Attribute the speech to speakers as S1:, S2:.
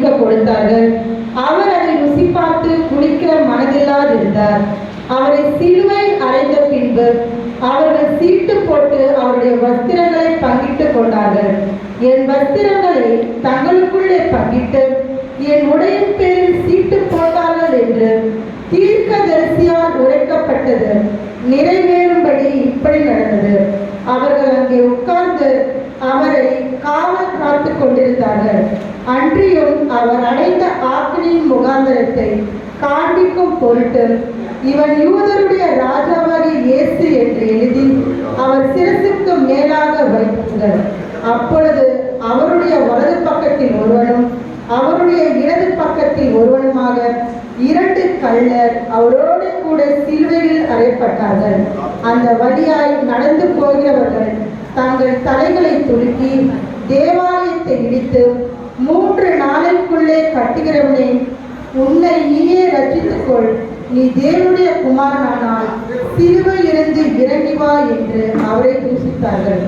S1: குடிக்க கொடுத்தார்கள். அவர் அதை ருசி பார்த்து குடிக்க மனதில்லாதிருந்தார். அவரை சிலுவை அறைந்த பின்பு அவர்கள் சீட்டு போட்டு அவருடைய வஸ்திரங்களை பங்கிட்டுக் கொண்டார்கள். என் வஸ்திரங்களை தங்களுக்குள்ளே பங்கிட்டு என் உடையின் பேரில் சீட்டு போட்டார்கள் என்று தீர்க்கதரிசியால் உரைக்கப்பட்டது நிறைவேறும்படி இப்படி நடந்தது. அவர்கள் அங்கே உட்கார்ந்து அவரை காவல் காத்து கொண்டிருந்தார்கள். அன்றியும் அவர் அடைந்த ஆக்கினியின் முகாந்தரத்தை காண்பிக்கும் பொருட்டு இவன் யூதருடைய ராஜாவாகிய இயேசு என்று எழுதி அவர் சிரசுக்கு மேலாக வைத்தார்கள். அப்பொழுது அவருடைய வலது பக்கத்தில் ஒருவனும் அவருடைய இடது பக்கத்தில் ஒருவனுமாக 2 கள்ளர் அவரோடு கூட சிலுவையில் அறையப்பட்டார்கள். அந்த வழியாய் நடந்து போகிறவர்கள் தங்கள் தலைகளை துலுக்கி தேவாலயத்தை இடித்து 3 நாளைக்குள்ளே கட்டுகிறவனே, உன்னை நீயே ரட்சித்துக்கொள், நீ தேவனுடைய குமாரனானால் சிலுவையிலிருந்து இறங்கி வா என்று அவரை தூசித்தார்கள்.